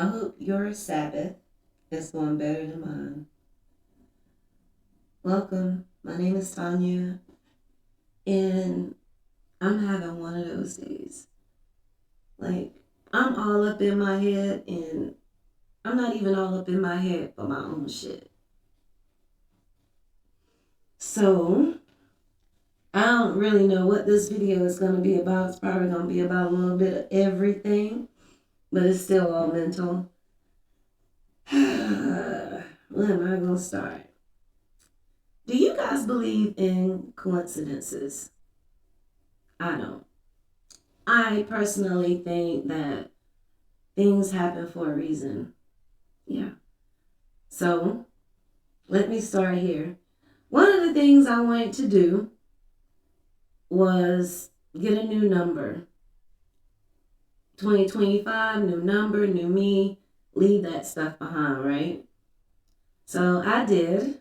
I hope your Sabbath is going better than mine. Welcome. My name is Tanya, and I'm having one of those days. Like, I'm all up in my head, and I'm not even all up in my head for my own shit. So, I don't really know what this video is going to be about. It's probably going to be about a little bit of everything, but it's still all mental. When am I going to start? Do you guys believe in coincidences? I don't. I personally think that things happen for a reason. Yeah. So let me start here. One of the things I wanted to do was get a new number. 2025, new number, new me, leave that stuff behind, right? So I did.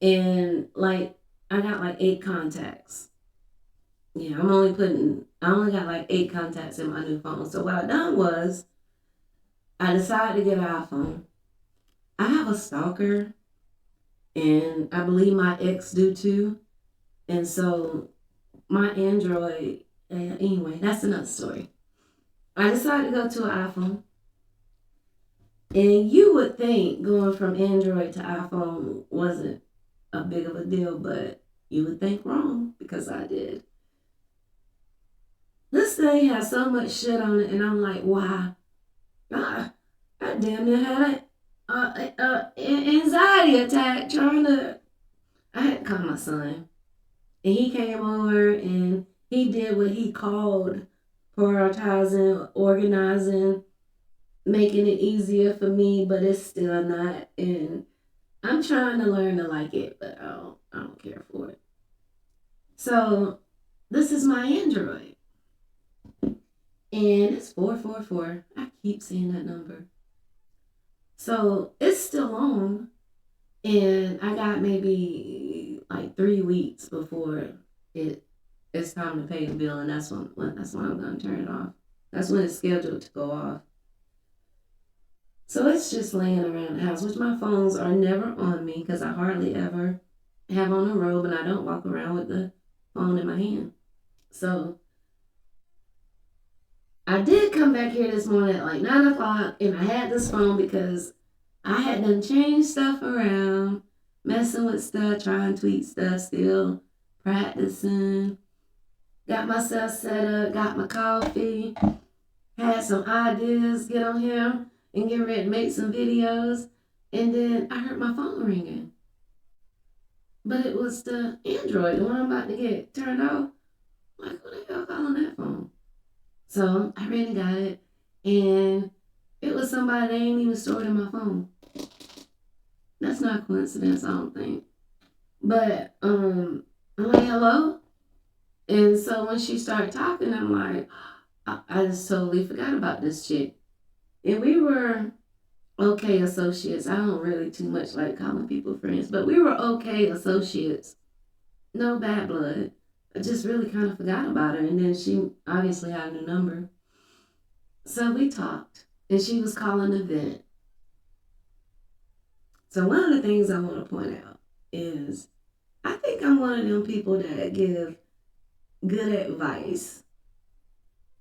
And I got like 8 contacts. Yeah, I only got like 8 contacts in my new phone. So what I done was I decided to get an iPhone. I have a stalker, and I believe my ex do too. And so my Android, anyway, that's another story. I decided to go to an iPhone. And you would think going from Android to iPhone wasn't a big of a deal, but you would think wrong because I did. This thing has so much shit on it, and I'm like, why? I damn near had an anxiety attack trying to. I had to call my son, and he came over and he did what he called prioritizing, organizing, making it easier for me, but it's still not. And I'm trying to learn to like it, but I don't care for it. So this is my Android, and it's 444. I keep seeing that number. So it's still on, and I got maybe like 3 weeks before it's time to pay the bill, and that's when I'm gonna turn it off. That's when it's scheduled to go off. So it's just laying around the house, which my phones are never on me because I hardly ever have on a robe, and I don't walk around with the phone in my hand. So I did come back here this morning at like 9 o'clock, and I had this phone because I had done changed stuff around, messing with stuff, trying to tweak stuff, still practicing. Got myself set up, got my coffee, had some ideas, get on here and get ready to make some videos. And then I heard my phone ringing. But it was the Android, the one I'm about to get turned off. I'm like, who the hell calling that phone? So I ran and got it, and it was somebody that ain't even stored in my phone. That's not a coincidence, I don't think. But I'm like, hello? And so when she started talking, I'm like, I just totally forgot about this chick. And we were okay associates. I don't really too much like calling people friends, but we were okay associates. No bad blood. I just really kind of forgot about her. And then she obviously had a new number. So we talked, and she was calling a vent. So one of the things I want to point out is I think I'm one of them people that give good advice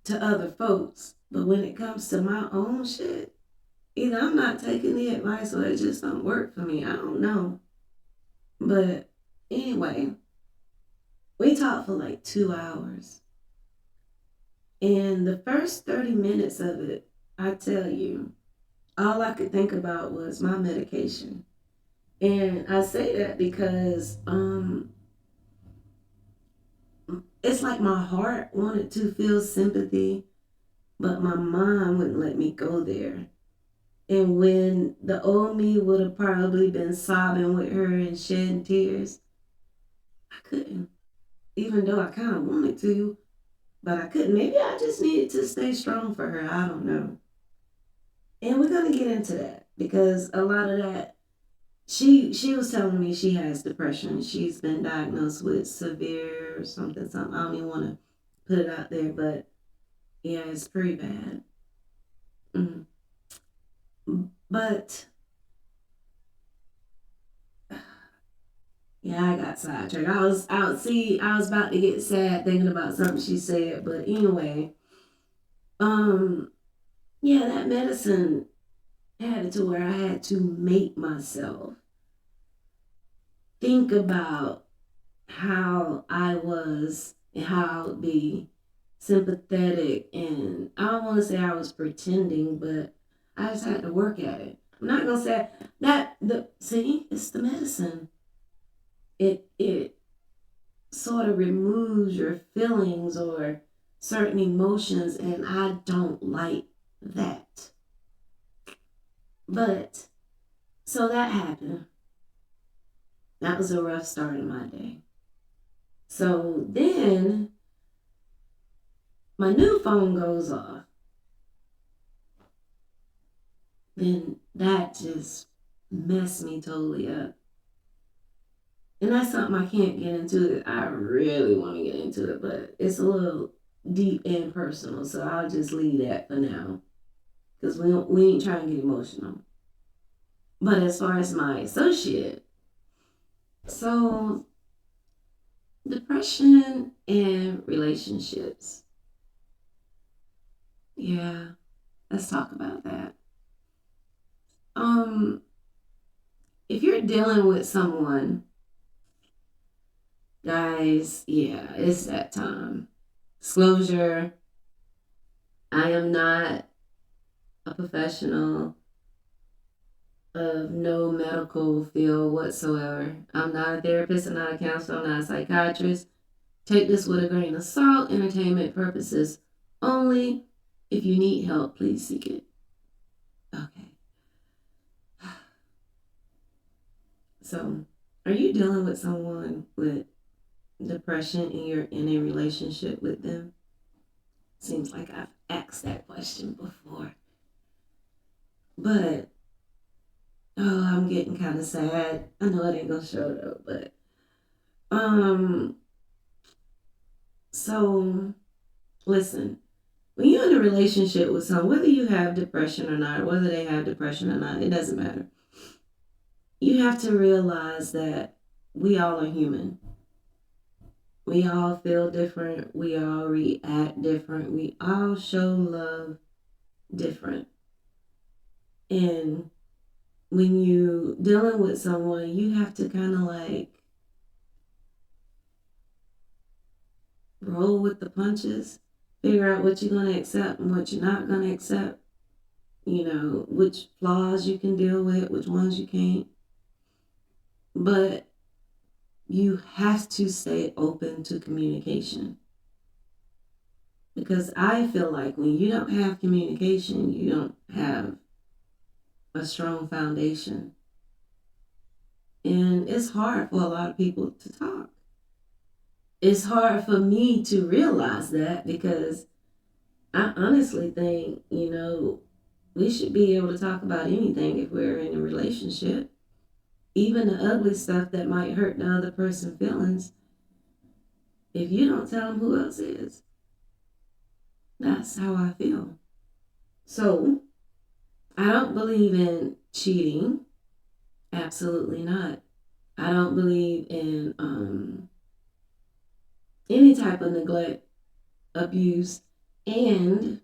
to other folks, but when it comes to my own shit, either I'm not taking the advice or it just don't work for me. I don't know. But anyway, we talked for like 2 hours. And the first 30 minutes of it, I tell you, all I could think about was my medication. And I say that because it's like my heart wanted to feel sympathy, but my mind wouldn't let me go there. And when the old me would have probably been sobbing with her and shedding tears, I couldn't. Even though I kind of wanted to, but I couldn't. Maybe I just needed to stay strong for her. I don't know. And we're gonna get into that because a lot of that, she was telling me she has depression. She's been diagnosed with severe something. I don't even want to put it out there, but yeah, it's pretty bad. Mm. But yeah, I got sidetracked. I was about to get sad thinking about something she said, but anyway, um, yeah, that medicine had it to where I had to make myself think about how I was and how I would be sympathetic. And I don't want to say I was pretending, but I just had to work at it. I'm not gonna say that the see, it's the medicine. It sort of removes your feelings or certain emotions, and I don't like that. But so that happened. That was a rough start in my day. So then my new phone goes off. Then that just messed me totally up. And that's something I can't get into. I really want to get into it, but it's a little deep and personal, so I'll just leave that for now. Because we ain't trying to get emotional. But as far as my associate, so depression and relationships. Yeah, let's talk about that. Um, if you're dealing with someone, guys, yeah, it's that time. Disclosure, I am not a professional of no medical field whatsoever. I'm not a therapist, I'm not a counselor, I'm not a psychiatrist. Take this with a grain of salt, entertainment purposes only. If you need help, please seek it. Okay. So, are you dealing with someone with depression and you're in a relationship with them? Seems like I've asked that question before. But, oh, I'm getting kind of sad. I know it ain't gonna show though, but, um, so listen, when you're in a relationship with someone, whether you have depression or not, whether they have depression or not, it doesn't matter. You have to realize that we all are human. We all feel different. We all react different. We all show love different. And when you dealing with someone, you have to kind of like roll with the punches, figure out what you're going to accept and what you're not going to accept, which flaws you can deal with, which ones you can't. But you have to stay open to communication. Because I feel like when you don't have communication, you don't have a strong foundation. And it's hard for a lot of people to talk. It's hard for me to realize that because I honestly think, we should be able to talk about anything if we're in a relationship. Even the ugly stuff that might hurt the other person's feelings. If you don't tell them, who else is? That's how I feel. So, I don't believe in cheating. Absolutely not. I don't believe in any type of neglect, abuse, and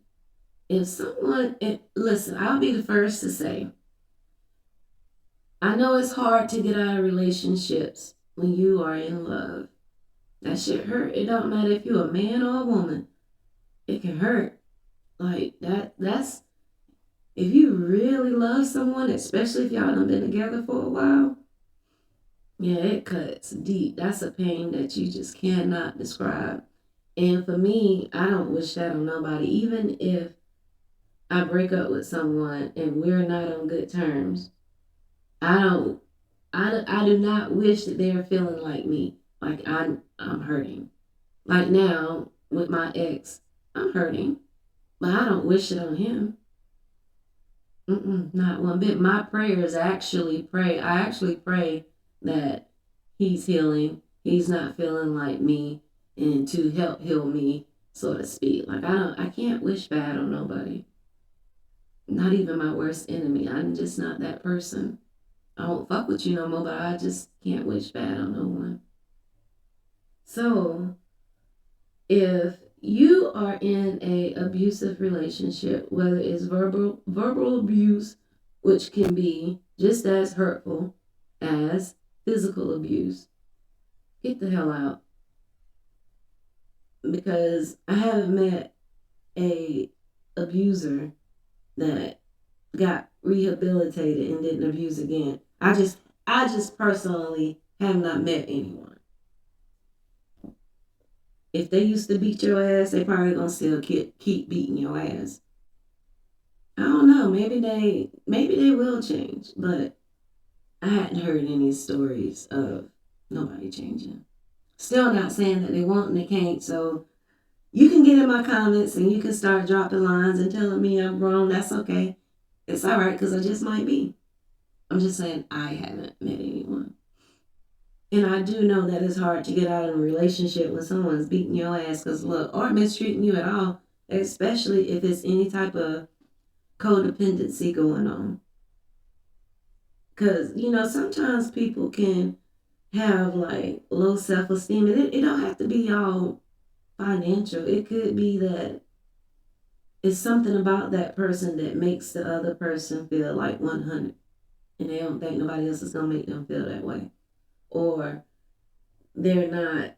if someone, listen, I'll be the first to say, I know it's hard to get out of relationships when you are in love. That shit hurt. It don't matter if you're a man or a woman. It can hurt. Like that's if you really love someone, especially if y'all done been together for a while, yeah, it cuts deep. That's a pain that you just cannot describe. And for me, I don't wish that on nobody. Even if I break up with someone and we're not on good terms, I don't. I do not wish that they're feeling like me. Like I'm hurting. Like now with my ex, I'm hurting, but I don't wish it on him. Not one bit. My prayers actually pray. I actually pray that he's healing. He's not feeling like me, and to help heal me, so to speak. Like I can't wish bad on nobody. not even my worst enemy. I'm just not that person. I won't fuck with you no more, but I just can't wish bad on no one. So if you are in a abusive relationship, whether it's verbal abuse, which can be just as hurtful as physical abuse, get the hell out. Because I haven't met a abuser that got rehabilitated and didn't abuse again. I just personally have not met anyone. If they used to beat your ass, they probably gonna still keep beating your ass. I don't know. Maybe they will change, but I hadn't heard any stories of nobody changing. Still not saying that they won't and they can't. So you can get in my comments and you can start dropping lines and telling me I'm wrong. That's okay. It's all right because I just might be. I'm just saying I haven't met anyone. And I do know that it's hard to get out of a relationship when someone's beating your ass because look, or mistreating you at all, especially if it's any type of codependency going on. Because, sometimes people can have like low self esteem, and it don't have to be all financial. It could be that it's something about that person that makes the other person feel like 100, and they don't think nobody else is going to make them feel that way. Or they're not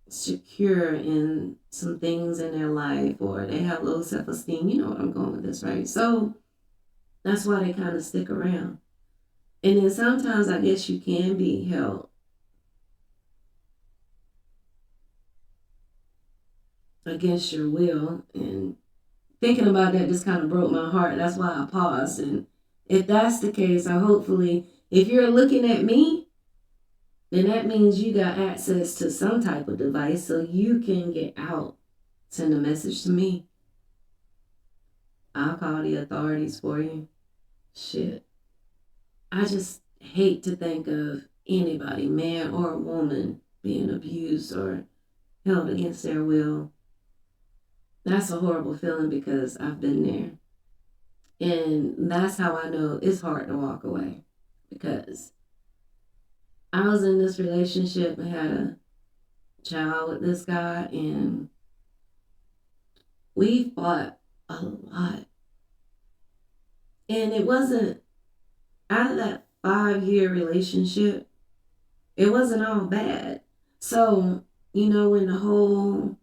secure in some things in their life, or they have low self esteem. You know what I'm going with this, right? So that's why they kind of stick around. And then sometimes I guess you can be held against your will. And thinking about that just kind of broke my heart. That's why I paused. And if that's the case, I hopefully, if you're looking at me, then that means you got access to some type of device so you can get out. Send a message to me. I'll call the authorities for you. Shit. I just hate to think of anybody, man or woman, being abused or held against their will. That's a horrible feeling because I've been there. And that's how I know it's hard to walk away. Because I was in this relationship and had a child with this guy, and we fought a lot. And it wasn't, out of that 5-year relationship, it wasn't all bad. So, when the whole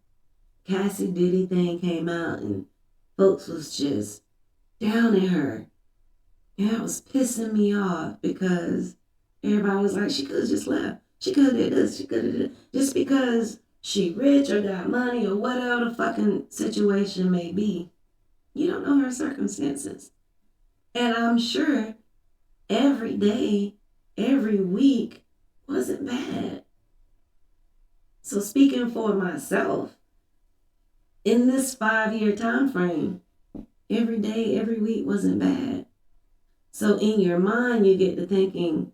Cassie Diddy thing came out and folks was just down at her, and that was pissing me off because everybody was like, she could have just left. She could have did this. She could have did it. Just because she rich or got money or whatever the fucking situation may be, you don't know her circumstances. And I'm sure every day, every week wasn't bad. So speaking for myself, in this 5-year time frame, every day, every week wasn't bad. So in your mind, you get to thinking,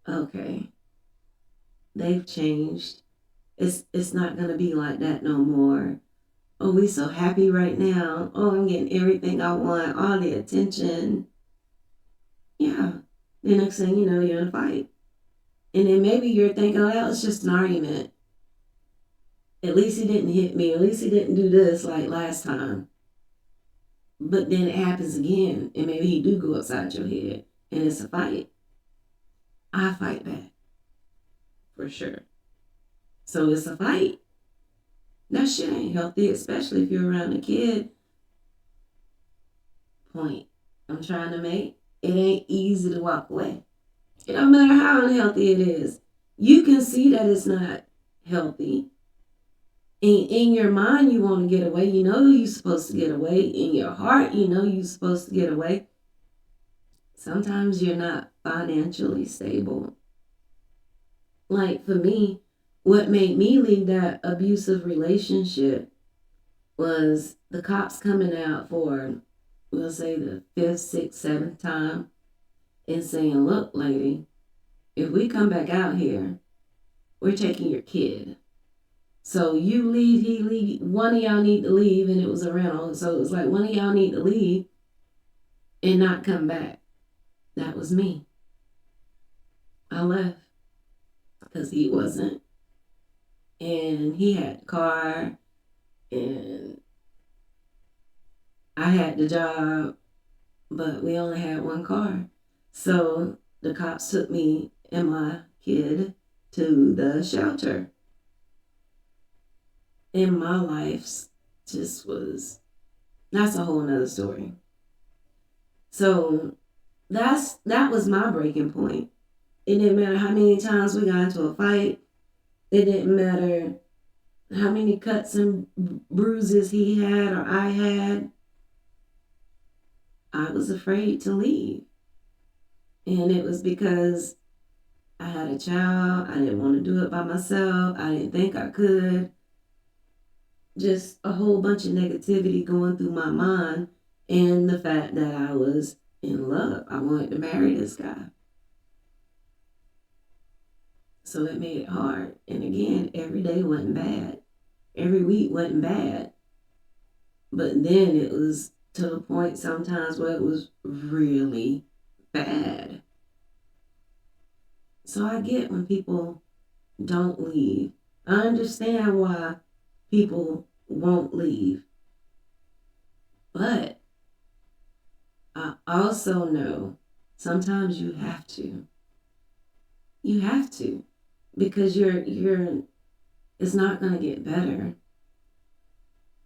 okay, they've changed. It's not gonna be like that no more. Oh, we so happy right now. Oh, I'm getting everything I want, all the attention. Yeah. The next thing you know, you're in a fight. And then maybe you're thinking, oh, that was just an argument. At least he didn't hit me. At least he didn't do this like last time. But then it happens again, and maybe he do go upside your head, and it's a fight. I fight back, for sure. So it's a fight. That shit ain't healthy, especially if you're around a kid. Point I'm trying to make. It ain't easy to walk away. It don't matter how unhealthy it is. You can see that it's not healthy. In your mind, you want to get away. You know you're supposed to get away. In your heart, you know you're supposed to get away. Sometimes you're not financially stable. Like for me, what made me leave that abusive relationship was the cops coming out for, we'll say, the 5th, 6th, 7th time and saying, look, lady, if we come back out here, we're taking your kid. So you leave, he leave, one of y'all need to leave, and it was a rental. So it was like, one of y'all need to leave, and not come back. That was me. I left because he wasn't. And he had the car, and I had the job, but we only had one car. So the cops took me and my kid to the shelter. And my life just was, that's a whole nother story. So that was my breaking point. It didn't matter how many times we got into a fight. It didn't matter how many cuts and bruises he had or I had. I was afraid to leave. And it was because I had a child. I didn't want to do it by myself. I didn't think I could. Just a whole bunch of negativity going through my mind, and the fact that I was in love. I wanted to marry this guy. So it made it hard. And again, every day wasn't bad. Every week wasn't bad. But then it was to the point sometimes where it was really bad. So I get when people don't leave. I understand why people won't leave. But I also know sometimes you have to. You have to. Because it's not going to get better.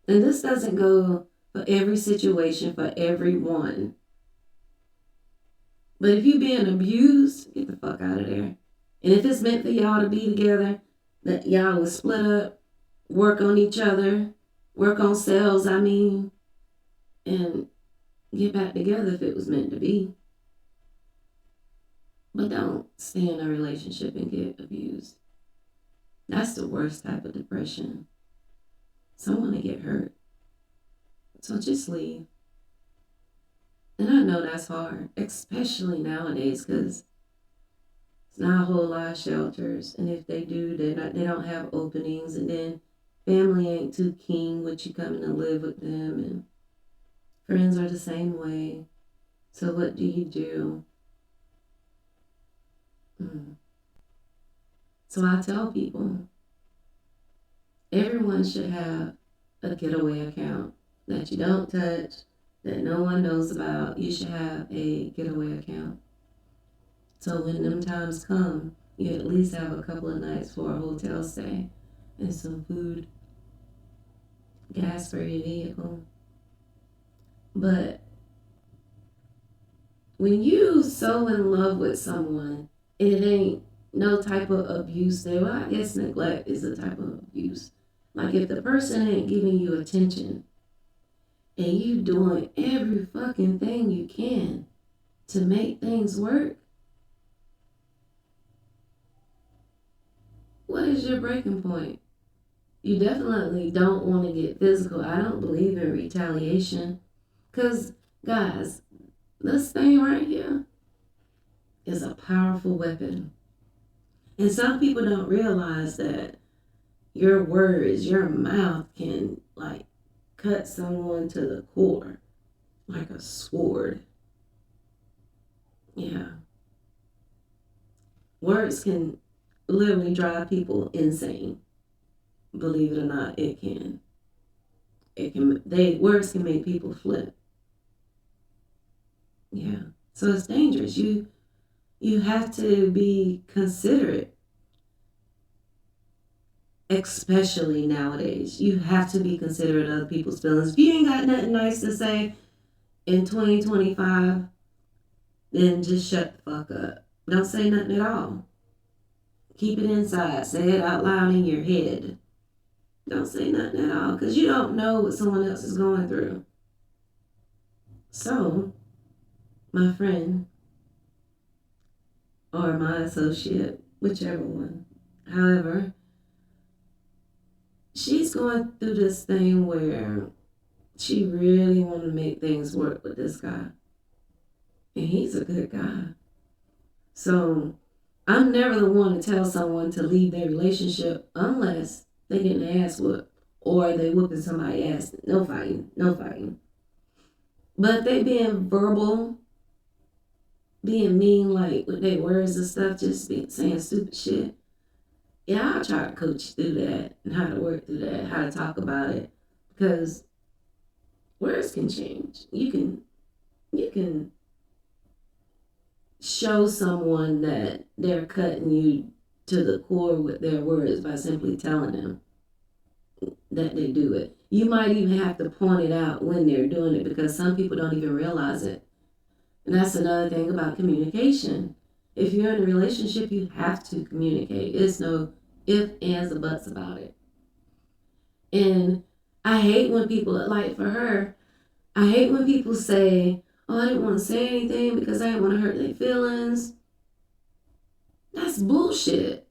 And this doesn't go for every situation, for everyone. But if you're being abused, get the fuck out of there. And if it's meant for y'all to be together, that y'all will split up, work on each other, work on selves, and get back together if it was meant to be. But don't stay in a relationship and get abused. That's the worst type of depression. Someone to get hurt. So just leave. And I know that's hard, especially nowadays, because it's not a whole lot of shelters. And if they do, they don't have openings. And then family ain't too keen with you coming to live with them. And friends are the same way. So what do you do? So I tell people, everyone should have a getaway account that you don't touch, that no one knows about. You should have a getaway account. So when them times come, you at least have a couple of nights for a hotel stay and some food, gas for your vehicle. But when you so in love with someone, it ain't no type of abuse there. Well, I guess neglect is a type of abuse. Like if the person ain't giving you attention and you doing every fucking thing you can to make things work, what is your breaking point? You definitely don't want to get physical. I don't believe in retaliation. Because, guys, this thing right here is a powerful weapon. And some people don't realize that your words, your mouth can, cut someone to the core. Like a sword. Yeah. Words can literally drive people insane. Believe it or not, it can. Words can make people flip. Yeah. So it's dangerous. You have to be considerate. Especially nowadays. You have to be considerate of other people's feelings. If you ain't got nothing nice to say in 2025, then just shut the fuck up. Don't say nothing at all. Keep it inside. Say it out loud in your head. Don't say nothing at all, because you don't know what someone else is going through. So, my friend, or my associate, whichever one, however, she's going through this thing where she really want to make things work with this guy. And he's a good guy. So, I'm never the one to tell someone to leave their relationship unless they getting their ass whooped or they whooping somebody's ass. No fighting. But if they being verbal, being mean, like with their words and stuff, just be saying stupid shit, yeah, I'll try to coach you through that and how to work through that, how to talk about it. Because words can change. You can show someone that they're cutting you to the core with their words by simply telling them that they do it. You might even have to point it out when they're doing it because some people don't even realize it. And that's another thing about communication. If you're in a relationship, you have to communicate. There's no ifs, ands, or buts about it. And I hate when people, like for her, I hate when people say, oh, I didn't want to say anything because I didn't want to hurt their feelings. That's bullshit.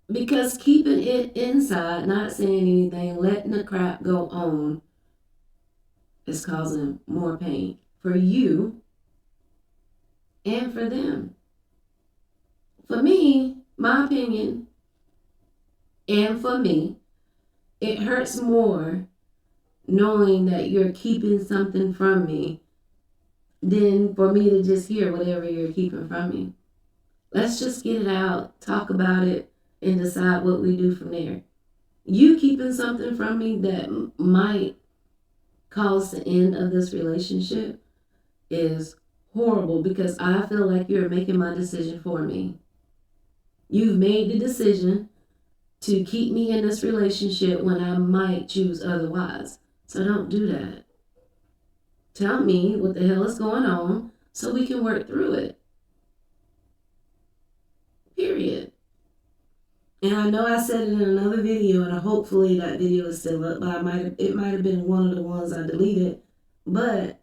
Because keeping it inside, not saying anything, letting the crap go on, is causing more pain for you and for them. For me, my opinion, and for me, it hurts more knowing that you're keeping something from me than for me to just hear whatever you're keeping from me. Let's just get it out, talk about it, and decide what we do from there. You keeping something from me that might cause the end of this relationship is horrible because I feel like you're making my decision for me. You've made the decision to keep me in this relationship when I might choose otherwise. So don't do that. Tell me what the hell is going on so we can work through it. Period. And I know I said it in another video, and hopefully that video is still up, but it might have been one of the ones I deleted. But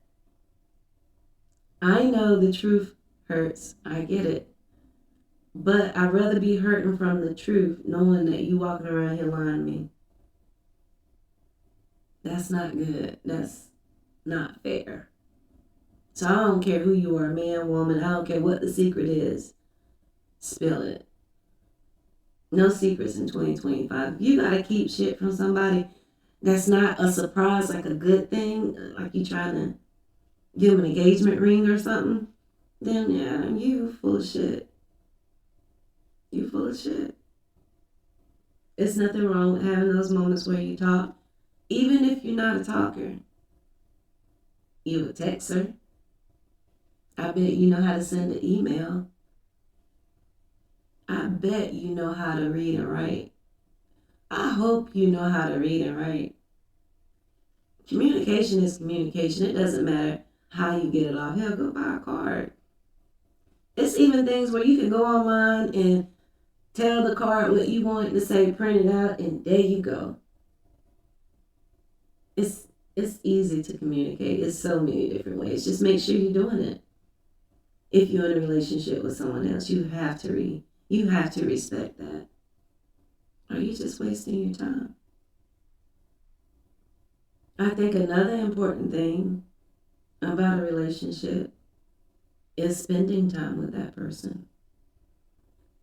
I know the truth hurts. I get it. But I'd rather be hurting from the truth knowing that you walking around here lying to me. That's not good. That's not fair. So I don't care who you are, man, woman. I don't care what the secret is. Spill it. No secrets in 2025. If you gotta keep shit from somebody that's not a surprise, like a good thing, like you trying to give them an engagement ring or something, then yeah, you full of shit. You full of shit. It's nothing wrong with having those moments where you talk, even if you're not a talker. You a texter. I bet you know how to send an email. I bet you know how to read and write. I hope you know how to read and write. Communication is communication. It doesn't matter how you get it off. Hell, go buy a card. It's even things where you can go online and tell the card what you want to say, print it out, and there you go. It's easy to communicate. It's so many different ways. Just make sure you're doing it. If you're in a relationship with someone else, you have to respect that. Or you're just wasting your time. I think another important thing about a relationship is spending time with that person.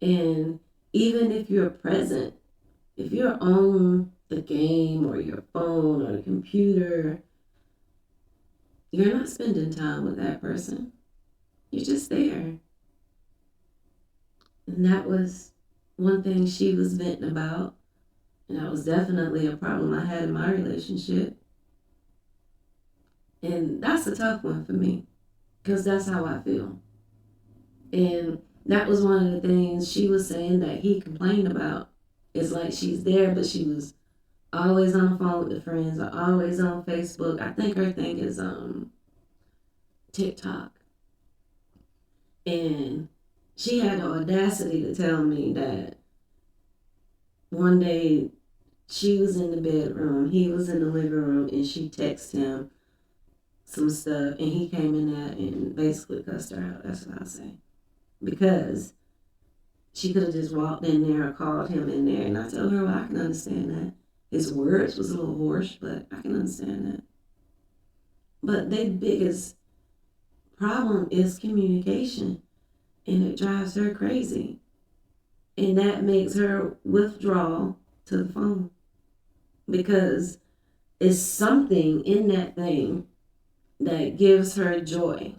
And even if you're present, if you're on the game or your phone or the computer, you're not spending time with that person. You're just there. And that was one thing she was venting about. And that was definitely a problem I had in my relationship. And that's a tough one for me because that's how I feel. And that was one of the things she was saying that he complained about. It's like she's there, but she was always on the phone with the friends or always on Facebook. I think her thing is TikTok. And she had the audacity to tell me that one day she was in the bedroom, he was in the living room, and she texted him some stuff, and he came in there and basically cussed her out. That's what I say. Because she could have just walked in there or called him in there, and I told her, well, I can understand that. His words was a little harsh, but I can understand that. But their biggest problem is communication, and it drives her crazy. And that makes her withdraw to the phone because it's something in that thing that gives her joy.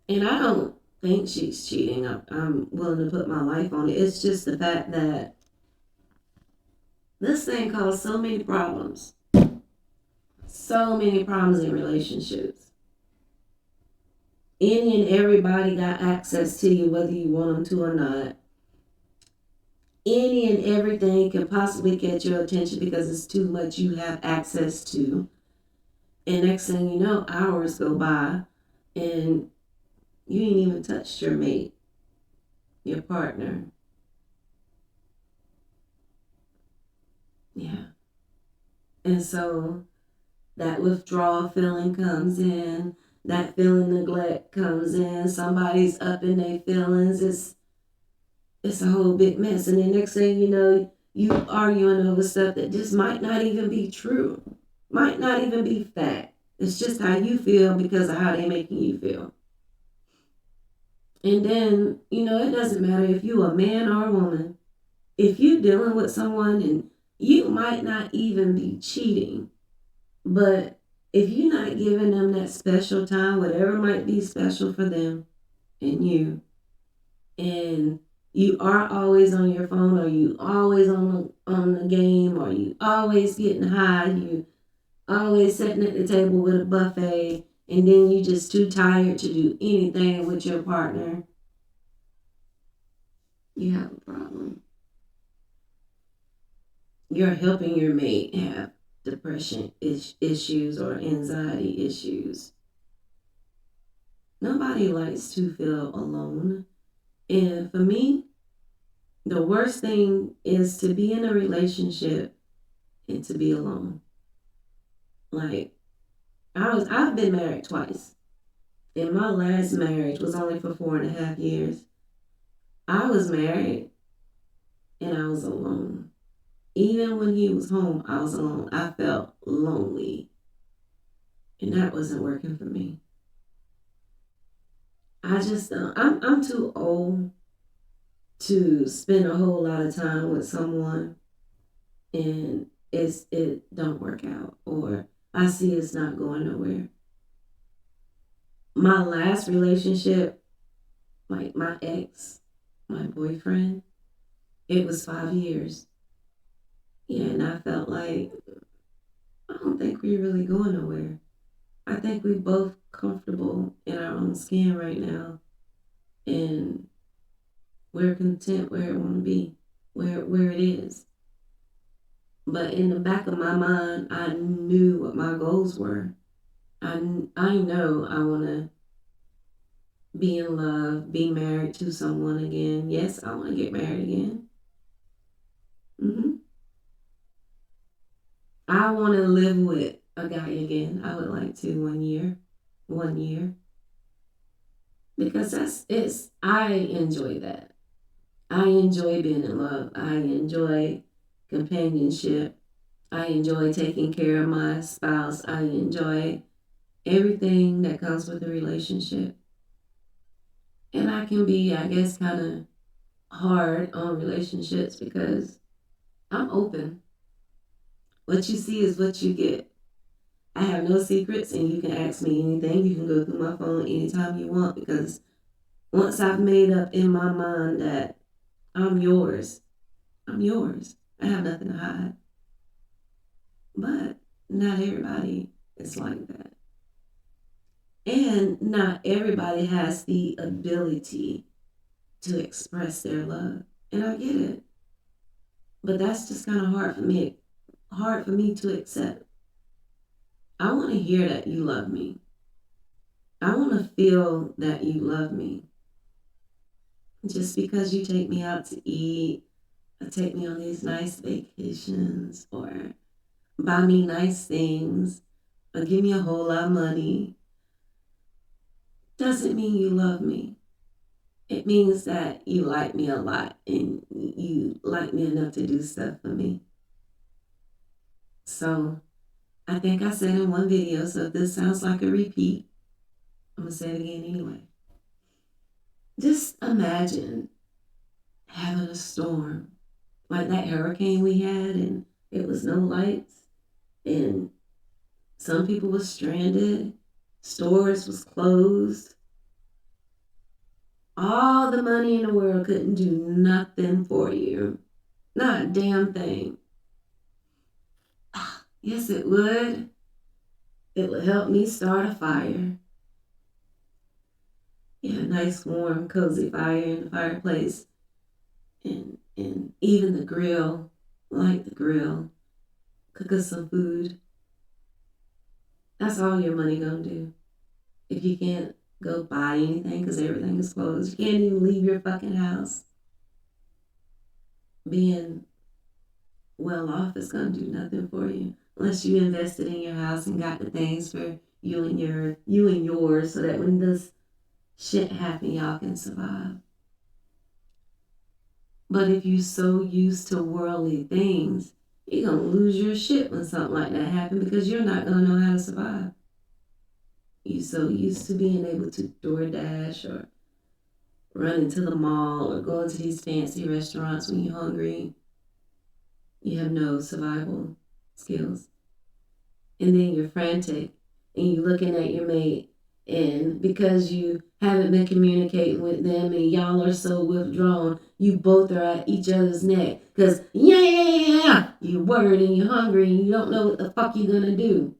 And I don't think she's cheating. I'm willing to put my life on it. It's just the fact that this thing caused so many problems. So many problems in relationships. Any and everybody got access to you, whether you want them to or not. Any and everything can possibly get your attention because it's too much you have access to. And next thing you know, hours go by and you ain't even touched your mate, your partner. Yeah. And so that withdrawal feeling comes in, that feeling neglect comes in, somebody's up in their feelings. It's a whole big mess. And then next thing you know, you arguing over stuff that just might not even be true, might not even be fact. It's just how you feel because of how they're making you feel. And then, it doesn't matter if you a man or a woman. If you dealing with someone and you might not even be cheating, but if you're not giving them that special time, whatever might be special for them and you are always on your phone, or you always on the game, or you always getting high, you always sitting at the table with a buffet, and then you just too tired to do anything with your partner, you have a problem. You're helping your mate have depression issues or anxiety issues. Nobody likes to feel alone. And for me, the worst thing is to be in a relationship and to be alone. Like, I've been married twice. And my last marriage was only for 4.5 years. I was married and I was alone. Even when he was home, I was alone. I felt lonely. And that wasn't working for me. I just I'm too old to spend a whole lot of time with someone and it don't work out, or I see it's not going nowhere. My last relationship, like my ex, my boyfriend, it was 5 years. Yeah, and I felt like I don't think we're really going nowhere. I think we both comfortable in our own skin right now, and we're content where it want to be, where it is. But in the back of my mind, I knew what my goals were. I know I want to be in love, be married to someone again. Yes, I want to get married again. hmm I want to live with a guy again. I would like to 1 year, 1 year, because I enjoy that. I enjoy being in love. I enjoy companionship. I enjoy taking care of my spouse. I enjoy everything that comes with a relationship. And I can be, I guess, kind of hard on relationships because I'm open. What you see is what you get. I have no secrets, and you can ask me anything. You can go through my phone anytime you want, because once I've made up in my mind that I'm yours, I'm yours. I have nothing to hide. But not everybody is like that. And not everybody has the ability to express their love. And I get it. But that's just kind of hard for me to accept. I want to hear that you love me. I want to feel that you love me. Just because you take me out to eat, or take me on these nice vacations, or buy me nice things, or give me a whole lot of money, doesn't mean you love me. It means that you like me a lot and you like me enough to do stuff for me. So I think I said in one video, so if this sounds like a repeat, I'm going to say it again anyway. Just imagine having a storm like that hurricane we had, and it was no lights, and Some people was stranded. Stores was closed. All the money in the world couldn't do nothing for you. Not a damn thing. Yes, it would. It would help me start a fire. Yeah, a nice, warm, cozy fire in the fireplace. And even the grill. Like the grill. Cook us some food. That's all your money gonna do. If you can't go buy anything because everything is closed, you can't even leave your fucking house. Being well off is gonna do nothing for you unless you invested in your house and got the things for you and yours, so that when this shit happen, y'all can survive. But if you so used to worldly things, you're gonna lose your shit when something like that happens because you're not gonna know how to survive. You so used to being able to DoorDash or run into the mall or go into these fancy restaurants when you're hungry. You have no survival skills. And then you're frantic and you're looking at your mate, and because you haven't been communicating with them and y'all are so withdrawn, you both are at each other's neck because you're worried and you're hungry and you don't know what the fuck you're gonna do.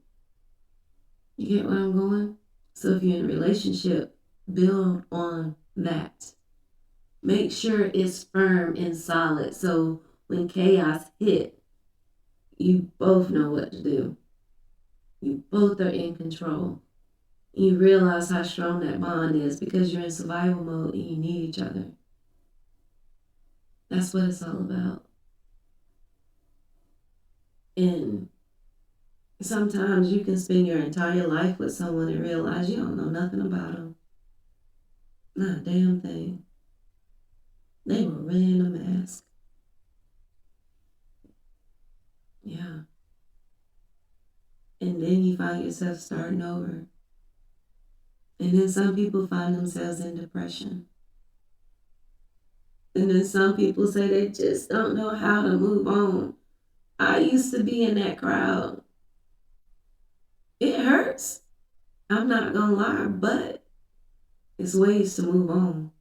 You get where I'm going? So if you're in a relationship, build on that. Make sure it's firm and solid so when chaos hit, you both know what to do. You both are in control. You realize how strong that bond is because you're in survival mode and you need each other. That's what it's all about. And sometimes you can spend your entire life with someone and realize you don't know nothing about them. Not a damn thing. They were wearing a mask. Yeah. And then you find yourself starting over. And then some people find themselves in depression. And then some people say they just don't know how to move on. I used to be in that crowd. It hurts. I'm not gonna lie, but it's ways to move on.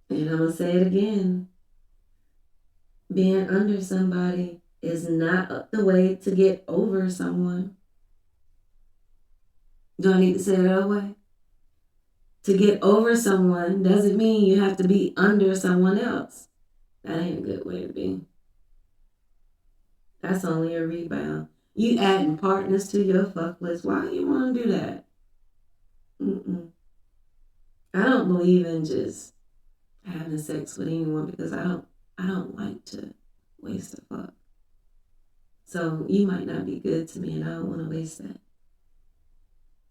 And I'm gonna say it again. Being under somebody is not the way to get over someone. Do I need to say it that way? To get over someone doesn't mean you have to be under someone else. That ain't a good way to be. That's only a rebound. You adding partners to your fuck list. Why you want to do that? I don't believe in just having sex with anyone because I don't like to waste a fuck. So you might not be good to me and I don't want to waste that.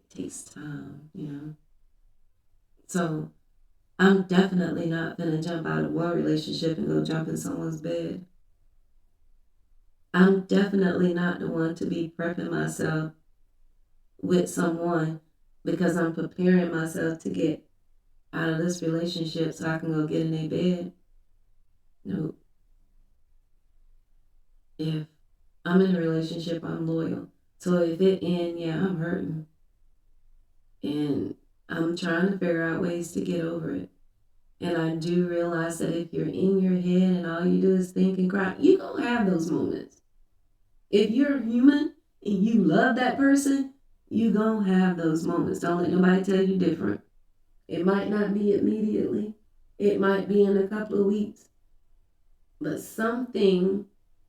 It takes time, you know. So I'm definitely not gonna jump out of one relationship and go jump in someone's bed. I'm definitely not the one to be prepping myself with someone because I'm preparing myself to get out of this relationship so I can go get in their bed. No. If I'm in a relationship, I'm loyal. So if it ends, yeah, I'm hurting. And I'm trying to figure out ways to get over it. And I do realize that if you're in your head and all you do is think and cry, you're going to have those moments. If you're human and you love that person, you're going to have those moments. Don't let nobody tell you different. It might not be immediately. It might be in a couple of weeks. But something,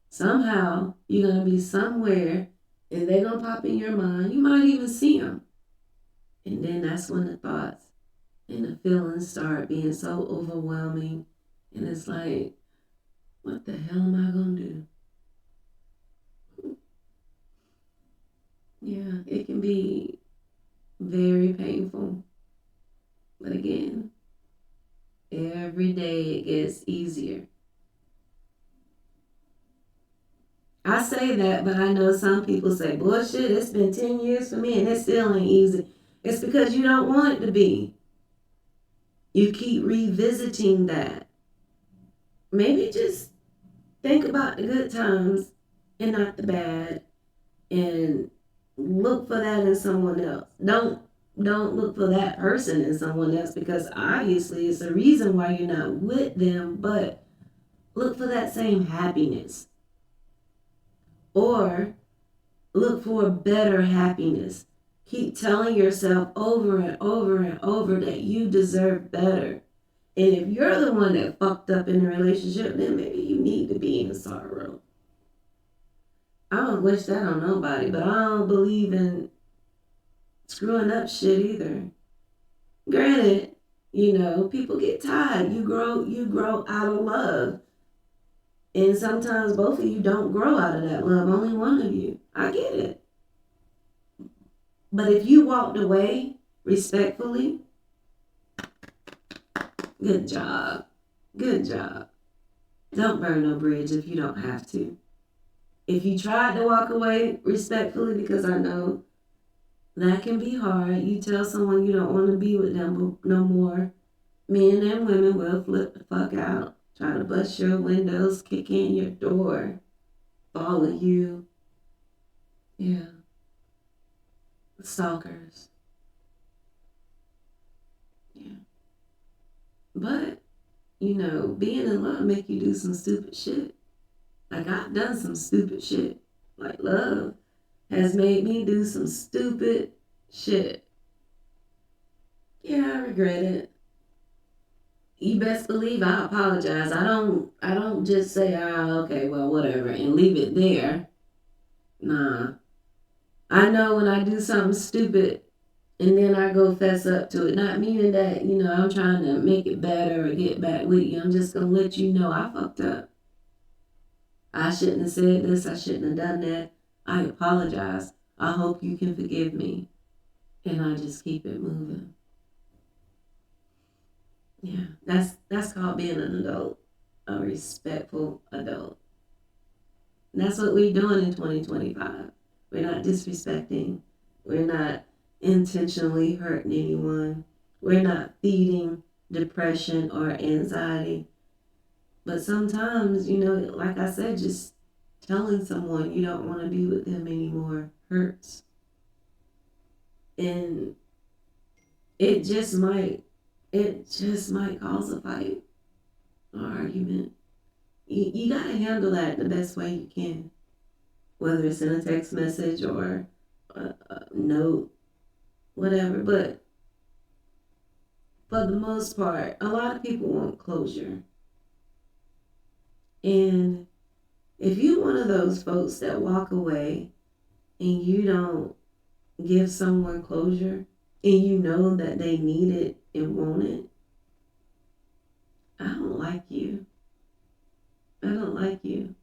somehow, you're going to be somewhere and they're going to pop in your mind. You might even see them. And then that's when the thoughts and the feelings start being so overwhelming. And it's like, what the hell am I going to do? Yeah, it can be very painful. But again, every day it gets easier. I say that, but I know some people say, bullshit, it's been 10 years for me and it still ain't easy. It's because you don't want it to be. You keep revisiting that. Maybe just think about the good times and not the bad. And look for that in someone else. Don't look for that person in someone else, because obviously it's a reason why you're not with them, but look for that same happiness. Or look for a better happiness. Keep telling yourself over and over and over that you deserve better. And if you're the one that fucked up in a relationship, then maybe you need to be in sorrow. I don't wish that on nobody, but I don't believe in screwing up shit either. Granted, people get tired. You grow out of love. And sometimes both of you don't grow out of that love, only one of you. I get it. But if you walked away respectfully, good job. Good job. Don't burn no bridge if you don't have to. If you tried to walk away respectfully, because I know that can be hard, you tell someone you don't want to be with them no more, men and women will flip the fuck out, try to bust your windows, kick in your door, follow you. Yeah. Stalkers. Yeah. But, being in love make you do some stupid shit. Like, I've done some stupid shit. Like, love has made me do some stupid shit. Yeah, I regret it. You best believe I apologize. I don't just say, okay, well, whatever, and leave it there. Nah. I know when I do something stupid and then I go fess up to it. Not meaning that, I'm trying to make it better or get back with you. I'm just going to let you know I fucked up. I shouldn't have said this. I shouldn't have done that. I apologize. I hope you can forgive me. And I just keep it moving. Yeah, that's called being an adult, a respectful adult. And that's what we're doing in 2025. We're not disrespecting. We're not intentionally hurting anyone. We're not feeding depression or anxiety. But sometimes, like I said, just telling someone you don't want to be with them anymore hurts. And it just might cause a fight or argument. You got to handle that the best way you can, whether it's in a text message or a note, whatever. But for the most part, a lot of people want closure. And if you're one of those folks that walk away and you don't give someone closure and you know that they need it and want it, I don't like you. I don't like you.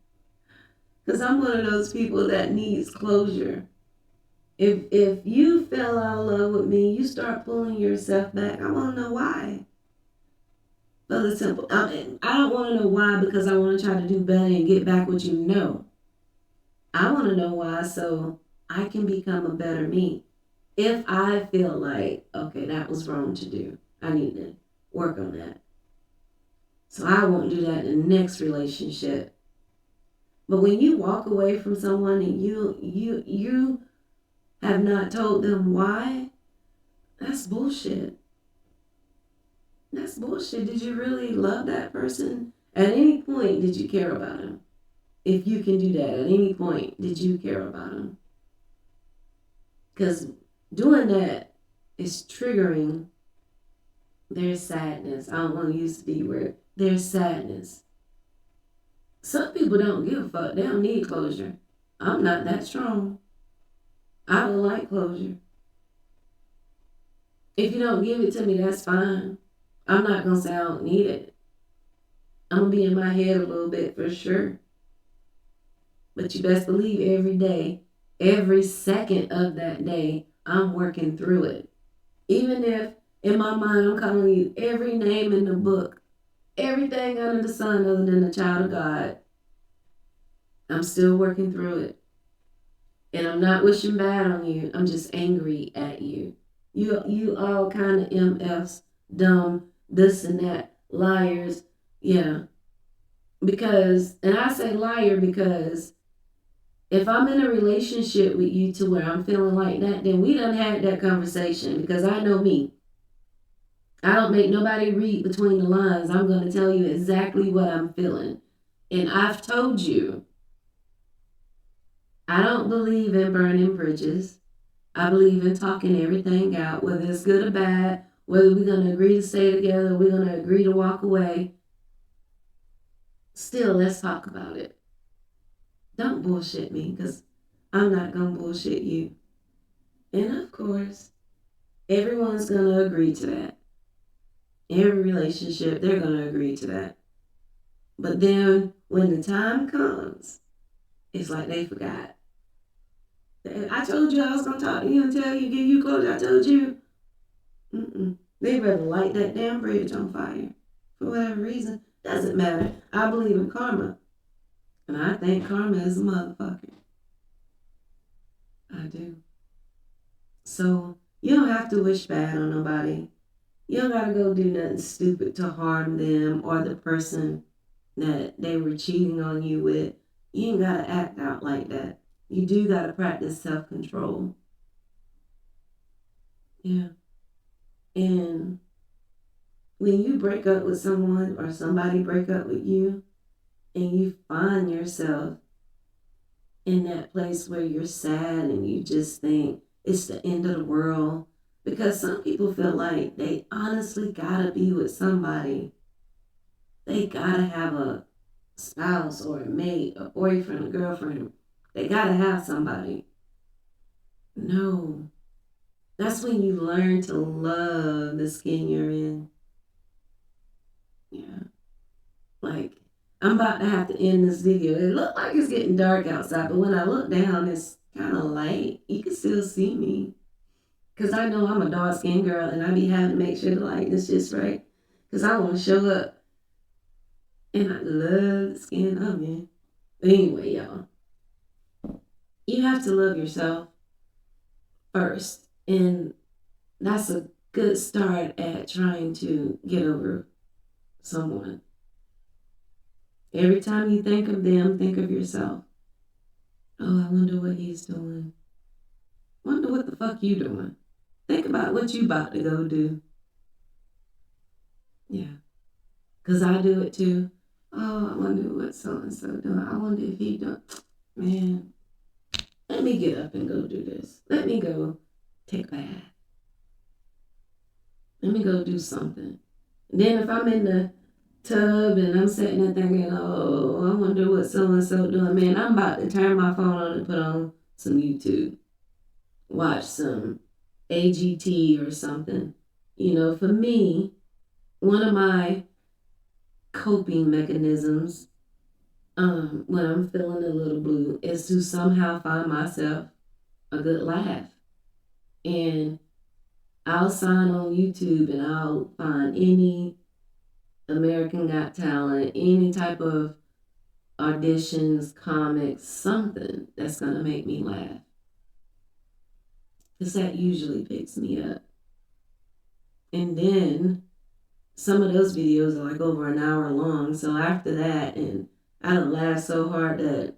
Because I'm one of those people that needs closure. If you fell out of love with me, you start pulling yourself back. I want to know why. For the simple, I don't want to know why because I want to try to do better and get back what you know. I want to know why so I can become a better me. If I feel like, okay, that was wrong to do, I need to work on that. So I won't do that in the next relationship. But when you walk away from someone and you have not told them why, that's bullshit. That's bullshit. Did you really love that person? At any point, did you care about him? If you can do that, at any point, did you care about him? Because doing that is triggering their sadness. I don't want to use the B word. Their sadness. Some people don't give a fuck. They don't need closure. I'm not that strong. I don't like closure. If you don't give it to me, that's fine. I'm not going to say I don't need it. I'm going to be in my head a little bit for sure. But you best believe every day, every second of that day, I'm working through it. Even if in my mind I'm calling you every name in the book, everything under the sun other than a child of God, I'm still working through it. And I'm not wishing bad on you. I'm just angry at you. You all kind of MFs, dumb, this and that, liars. Yeah. Because, and I say liar because If I'm in a relationship with you to where I'm feeling like that, then we done had that conversation because I know me. I don't make nobody read between the lines. I'm going to tell you exactly what I'm feeling. And I've told you, I don't believe in burning bridges. I believe in talking everything out, whether it's good or bad, whether we're going to agree to stay together, we're going to agree to walk away. Still, let's talk about it. Don't bullshit me because I'm not going to bullshit you. And of course, everyone's going to agree to that. Every relationship, they're going to agree to that. But then when the time comes, it's like they forgot. I told you I was going to talk to you and tell you, give you closure. I told you. They rather light that damn bridge on fire. For whatever reason, doesn't matter. I believe in karma. And I think karma is a motherfucker. I do. So you don't have to wish bad on nobody. You don't gotta go do nothing stupid to harm them or the person that they were cheating on you with. You ain't gotta act out like that. You do gotta practice self-control. Yeah. And when you break up with someone or somebody break up with you and you find yourself in that place where you're sad and you just think it's the end of the world, because some people feel like they honestly gotta be with somebody. They gotta have a spouse or a mate, a boyfriend, a girlfriend. They gotta have somebody. No. That's when you learn to love the skin you're in. Yeah. Like, I'm about to have to end this video. It looked like it's getting dark outside, but when I look down, it's kind of light. You can still see me. Because I know I'm a dark skinned girl and I be having to make sure the light is just right. Because I want to show up. And I love the skin I'm in. But anyway, y'all, you have to love yourself first. And that's a good start at trying to get over someone. Every time you think of them, think of yourself. Oh, I wonder what he's doing. Wonder what the fuck you doing. Think about what you about to go do. Yeah. Because I do it too. Oh, I wonder what so-and-so doing. I wonder if he done. Man, let me get up and go do this. Let me go take a bath. Let me go do something. And then if I'm in the tub and I'm sitting there thinking, oh, I wonder what so-and-so doing. Man, I'm about to turn my phone on and put on some YouTube. Watch some AGT or something. You know, for me, one of my coping mechanisms when I'm feeling a little blue is to somehow find myself a good laugh. And I'll sign on YouTube and I'll find any American Got Talent, any type of auditions, comics, something that's going to make me laugh. Because that usually picks me up. And then some of those videos are like over an hour long. So after that, and I don't laugh so hard that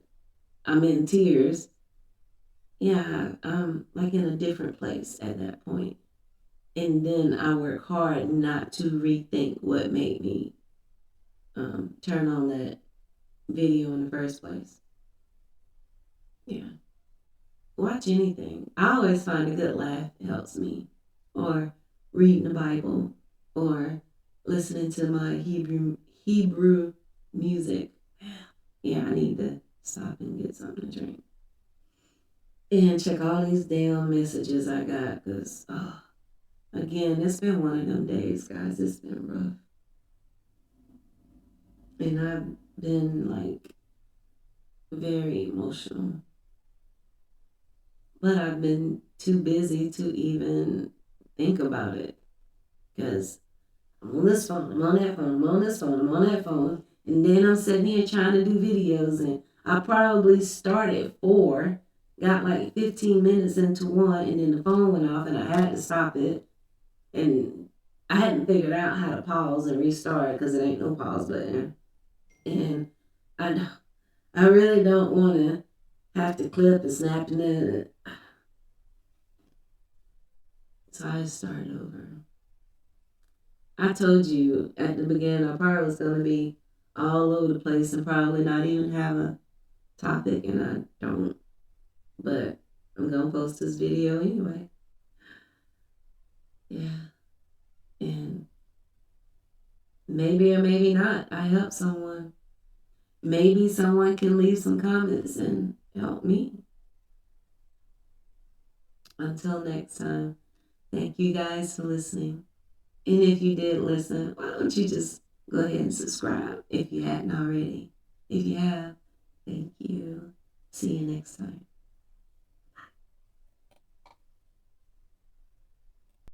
I'm in tears. Yeah, I'm like in a different place at that point. And then I work hard not to rethink what made me turn on that video in the first place. Yeah. Watch anything. I always find a good laugh helps me. Or reading the Bible. Or listening to my Hebrew music. Yeah, I need to stop and get something to drink. And check all these damn messages I got. Because, again, it's been one of them days, guys. It's been rough. And I've been, like, very emotional. But I've been too busy to even think about it. Because I'm on this phone, I'm on that phone, I'm on this phone, I'm on that phone. And then I'm sitting here trying to do videos. And I probably started 4, got like 15 minutes into one, and then the phone went off and I had to stop it. And I hadn't figured out how to pause and restart because it ain't no pause button. And I really don't want to have to clip and snap and then. So I started over. I told you at the beginning I probably was going to be all over the place and probably not even have a topic, and I don't. But I'm going to post this video anyway. Yeah. And maybe or maybe not, I help someone. Maybe someone can leave some comments and help me. Until next time, thank you guys for listening. And if you did listen, why don't you just go ahead and subscribe if you hadn't already? If you have, thank you. See you next time.